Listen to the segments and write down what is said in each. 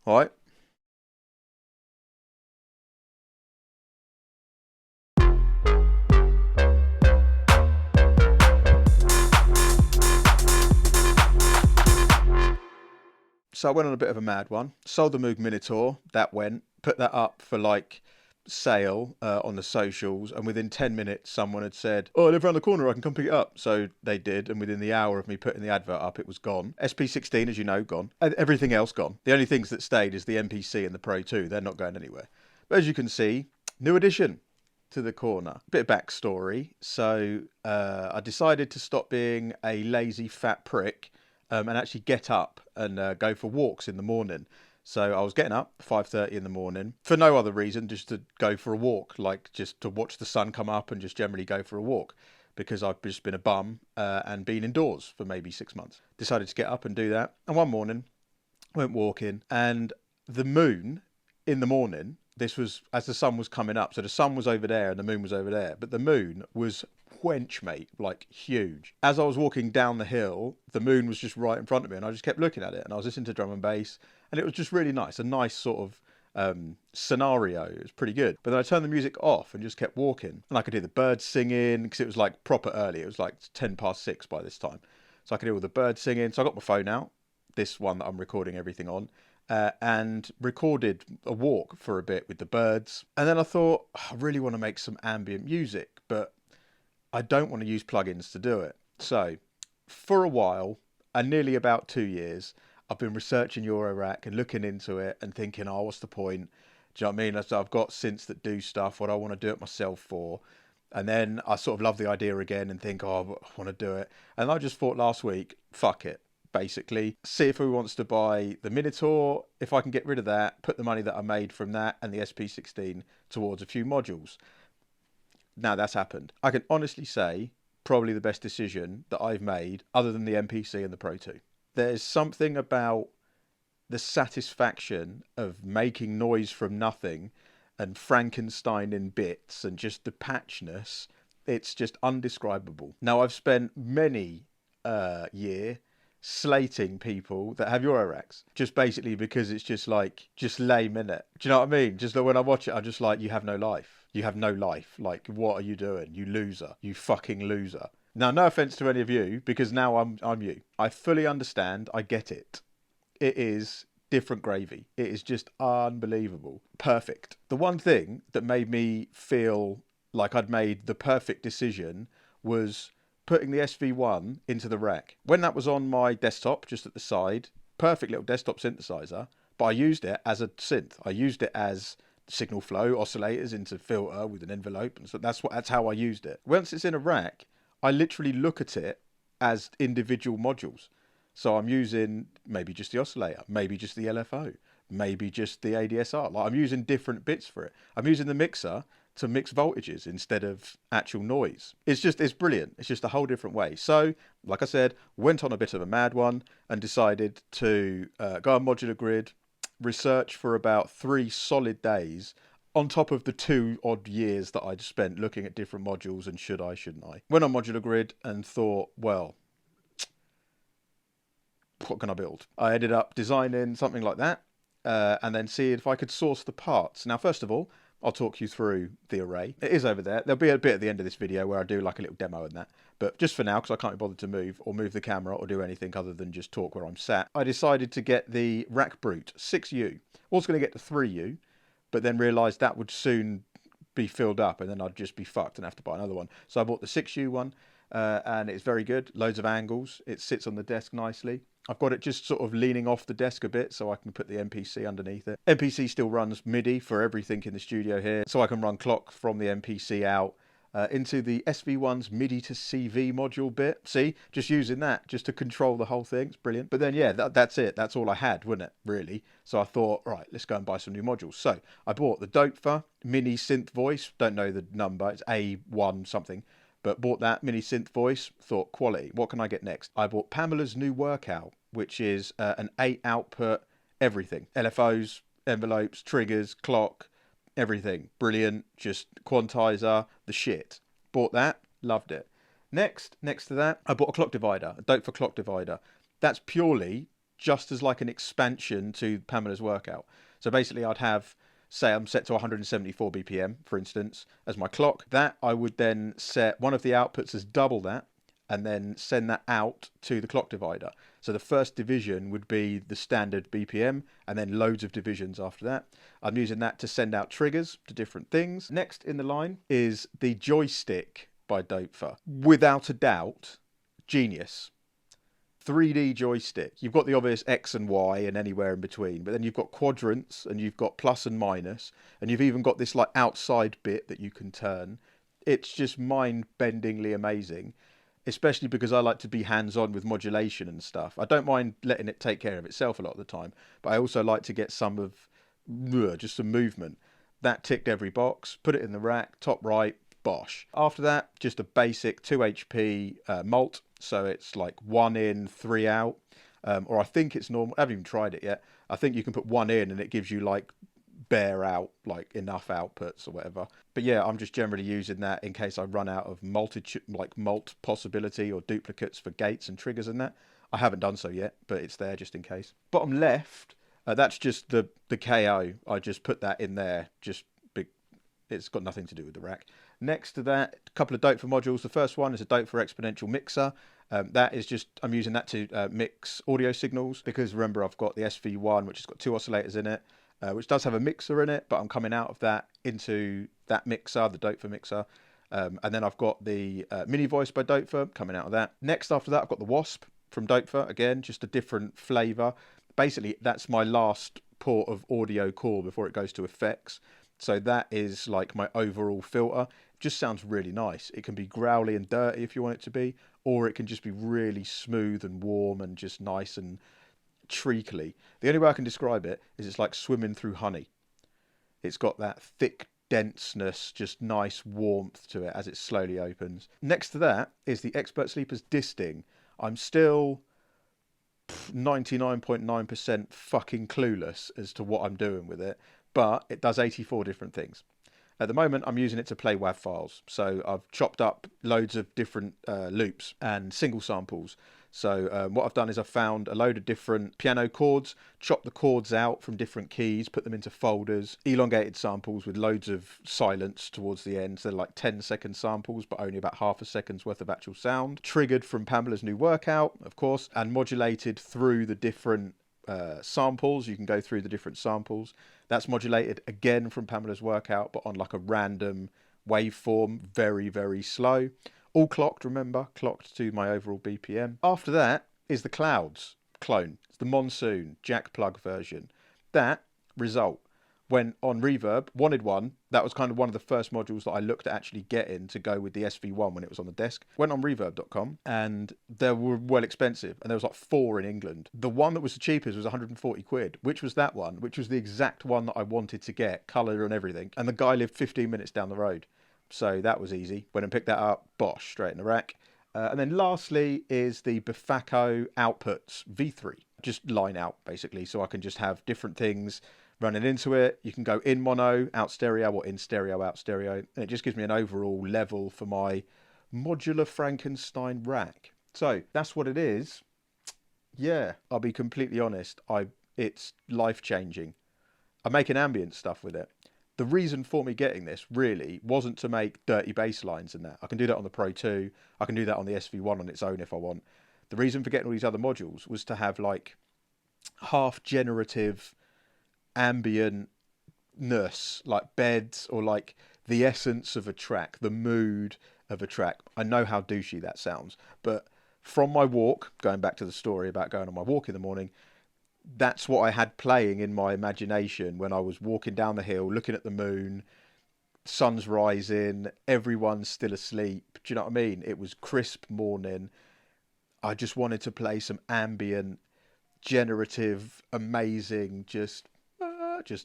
All right. So I went on a bit of a mad one. Sold the Moog Minotaur. That went. Put that up for like sale on the socials, and within 10 minutes, someone had said, "Oh, I live around the corner. I can come pick it up." So they did, and within the hour of me putting the advert up, it was gone. SP16, as you know, gone. Everything else gone. The only things that stayed is the MPC and the Pro 2. They're not going anywhere. But as you can see, new addition to the corner. Bit of backstory. So I decided to stop being a lazy fat prick and actually get up and go for walks in the morning. So I was getting up 5:30 in the morning for no other reason, just to go for a walk, like just to watch the sun come up and just generally go for a walk, because I've just been a bum and been indoors for maybe 6 months. Decided to get up and do that. And one morning, went walking, and the moon in the morning, this was as the sun was coming up. So the sun was over there and the moon was over there, but the moon was wench, mate, like huge. As I was walking down the hill, the moon was just right in front of me, and I just kept looking at it, and I was listening to drum and bass, and it was just really nice, a nice sort of scenario. It was pretty good. But then I turned the music off and just kept walking, and I could hear the birds singing, because it was like proper early. It was like 6:10 by this time, so I could hear all the birds singing. So I got my phone out, this one that I'm recording everything on, and recorded a walk for a bit with the birds. And then I thought, I really want to make some ambient music, but I don't want to use plugins to do it. So for a while, and nearly about 2 years, I've been researching eurorack and looking into it and thinking, oh, what's the point? Do you know what I mean? So I've got synths that do stuff. What I want to do it myself for. And then I sort of love the idea again and think, oh, I want to do it. And I just thought last week, fuck it. Basically, see if who wants to buy the Minotaur. If I can get rid of that, put the money that I made from that and the SP16 towards a few modules. Now that's happened. I can honestly say probably the best decision that I've made, other than the MPC and the Pro 2. There's something about the satisfaction of making noise from nothing and Frankenstein in bits and just the patchness. It's just undescribable. Now, I've spent many year slating people that have Euroracks, just basically because it's just like, just lame, innit? Do you know what I mean? Just that when I watch it, I'm just like, you have no life. You have no life. Like, what are you doing? You loser. You fucking loser. Now, no offense to any of you, because now I'm you. I fully understand. I get it. It is different gravy. It is just unbelievable. Perfect. The one thing that made me feel like I'd made the perfect decision was putting the SV1 into the rack. When that was on my desktop, just at the side, perfect little desktop synthesizer, but I used it as a synth. I used it as signal flow oscillators into filter with an envelope, and so that's how I used it. Once it's in a rack, I literally look at it as individual modules. So I'm using maybe just the oscillator, maybe just the LFO, maybe just the ADSR. Like, I'm using different bits for it. I'm using the mixer to mix voltages instead of actual noise. It's brilliant. It's just a whole different way. So, like I said, went on a bit of a mad one and decided to go on Modular Grid, research for about 3 solid days on top of the 2 odd years that I'd spent looking at different modules and should I, shouldn't I. Went on Modular Grid and thought, well, what can I build? I ended up designing something like that and then see if I could source the parts. Now, first of all, I'll talk you through the array. It is over there. There'll be a bit at the end of this video where I do like a little demo and that. But just for now, because I can't be bothered to move the camera or do anything other than just talk where I'm sat, I decided to get the Rack Brute 6U. Was going to get the 3U, but then realised that would soon be filled up and then I'd just be fucked and have to buy another one. So I bought the 6U one and it's very good. Loads of angles. It sits on the desk nicely. I've got it just sort of leaning off the desk a bit so I can put the MPC underneath it. MPC still runs MIDI for everything in the studio here, so I can run clock from the MPC out into the SV1's MIDI to CV module bit. See, just using that just to control the whole thing. It's brilliant. But then, yeah, that's it. That's all I had, wasn't it, really? So I thought, right, let's go and buy some new modules. So I bought the Dopefer Mini Synth Voice. Don't know the number. It's A1 something. But bought that Mini Synth Voice, thought quality. What can I get next? I bought Pamela's new Workout, which is an 8 output everything. LFOs, envelopes, triggers, clock, everything. Brilliant. Just quantizer, the shit. Bought that, loved it. Next to that, I bought a clock divider, a Dope for clock divider. That's purely just as like an expansion to Pamela's workout. So basically I'd have, say I'm set to 174 BPM, for instance, as my clock. That I would then set one of the outputs as double that, and then send that out to the clock divider. So the first division would be the standard BPM, and then loads of divisions after that. I'm using that to send out triggers to different things. Next in the line is the joystick by Dopefer. Without a doubt, genius. 3D joystick. You've got the obvious X and Y and anywhere in between, but then you've got quadrants and you've got plus and minus, and you've even got this like outside bit that you can turn. It's just mind-bendingly amazing, especially because I like to be hands-on with modulation and stuff. I don't mind letting it take care of itself a lot of the time, but I also like to get some of just some movement. That ticked every box. Put it in the rack, top right, bosh. After that, just a basic 2 HP mult. So it's like 1 in, 3 out. Or I think it's normal. I haven't even tried it yet. I think you can put 1 in and it gives you like bare out, like enough outputs or whatever. But yeah, I'm just generally using that in case I run out of mult possibility or duplicates for gates and triggers and that. I haven't done so yet, but it's there just in case. Bottom left, that's just the KO. I just put that in there, just big. It's got nothing to do with the rack. Next to that, a couple of Dopefer modules. The first one is a Dopefer exponential mixer. That is just, I'm using that to mix audio signals, because remember I've got the SV1, which has got 2 oscillators in it, which does have a mixer in it, but I'm coming out of that into that mixer, the Dopefer mixer. And then I've got the mini voice by Dopefer coming out of that. Next after that, I've got the Wasp from Dopefer, again, just a different flavour. Basically, that's my last port of audio core before it goes to effects. So that is like my overall filter. Just sounds really nice. It can be growly and dirty if you want it to be, or it can just be really smooth and warm and just nice and treacly. The only way I can describe it is it's like swimming through honey. It's got that thick denseness, just nice warmth to it as it slowly opens. Next to that is the Expert Sleepers Disting. I'm still 99.9% fucking clueless as to what I'm doing with it, but it does 84 different things. At the moment, I'm using it to play WAV files. So I've chopped up loads of different loops and single samples. So what I've done is I've found a load of different piano chords, chopped the chords out from different keys, put them into folders, elongated samples with loads of silence towards the end. So they're like 10-second samples, but only about half a second's worth of actual sound. Triggered from Pamela's new workout, of course, and modulated through the different samples. You can go through the different samples. That's modulated again from Pamela's workout, but on like a random waveform, very, very slow. All clocked, remember, clocked to my overall BPM. After that is the Clouds clone. It's the Monsoon jack plug version. That result went on Reverb, wanted one. That was kind of one of the first modules that I looked at actually getting to go with the SV1 when it was on the desk. Went on reverb.com and they were well expensive, and there was like 4 in England. The one that was the cheapest was 140 quid, which was that one, which was the exact one that I wanted to get, colour and everything. And the guy lived 15 minutes down the road. So that was easy. Went and picked that up, bosh, straight in the rack. And then lastly is the Befaco Outputs V3. Just line out, basically, so I can just have different things running into it. You can go in mono, out stereo, or in stereo, out stereo. And it just gives me an overall level for my modular Frankenstein rack. So that's what it is. Yeah, I'll be completely honest. It's life-changing. I'm making ambient stuff with it. The reason for me getting this really wasn't to make dirty bass lines and that. I can do that on the Pro 2. I can do that on the SV1 on its own if I want. The reason for getting all these other modules was to have like half generative ambientness, like beds, or like the essence of a track, the mood of a track. I know how douchey that sounds, but from my walk, going back to the story about going on my walk in the morning, that's what I had playing in my imagination when I was walking down the hill, looking at the moon, sun's rising, everyone's still asleep. Do you know what I mean? It was crisp morning. I just wanted to play some ambient, generative, amazing, just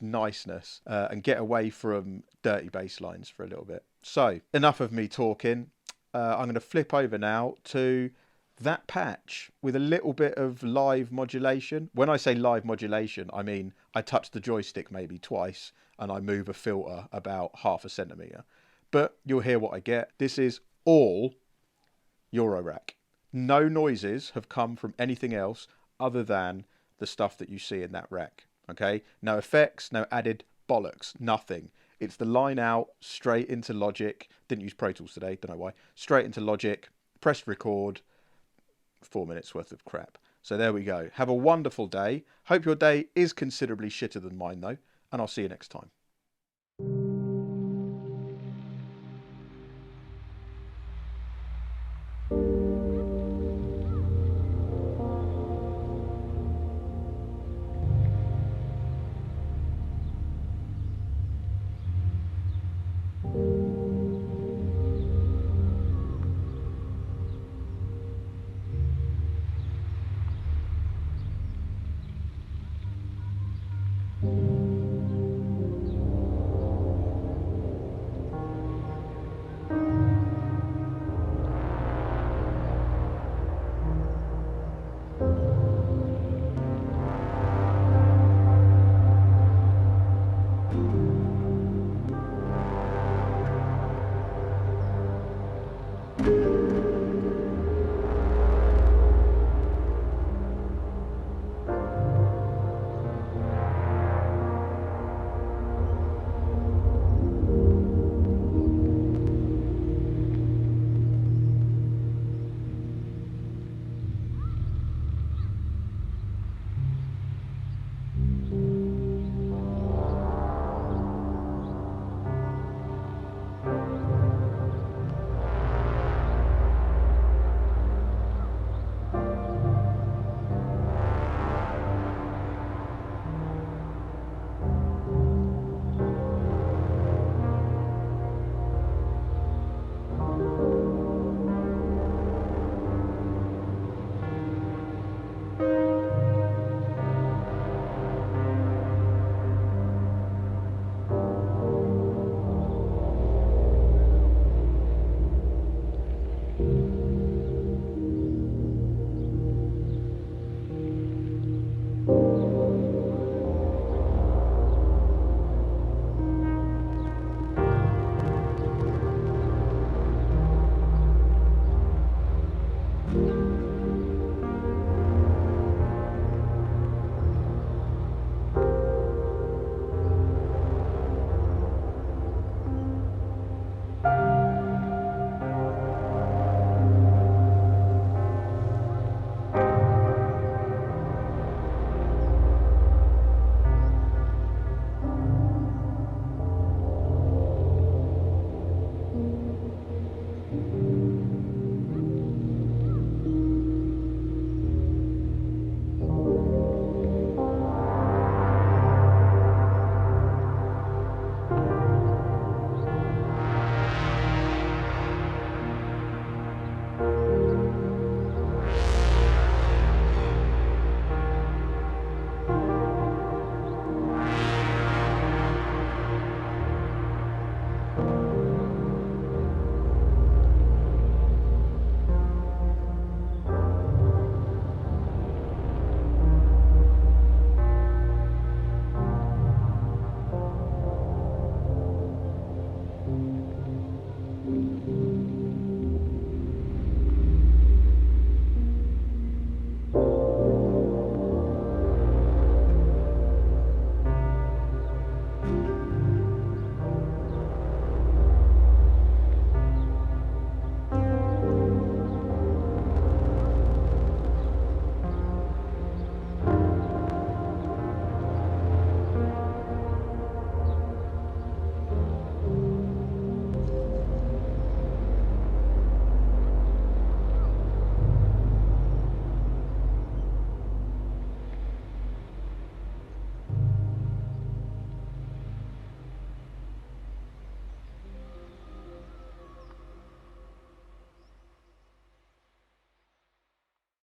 niceness, and get away from dirty bass lines for a little bit. So enough of me talking. I'm going to flip over now to that patch with a little bit of live modulation. When I say live modulation, I mean I touch the joystick maybe twice and I move a filter about half a centimetre. But you'll hear what I get. This is all eurorack. No noises have come from anything else other than the stuff that you see in that rack. Okay, no effects, no added bollocks, nothing. It's the line out, straight into Logic. Didn't use Pro Tools today, don't know why. Straight into Logic, press record, 4 minutes worth of crap. So there we go. Have a wonderful day. Hope your day is considerably shitter than mine though, and I'll see you next time.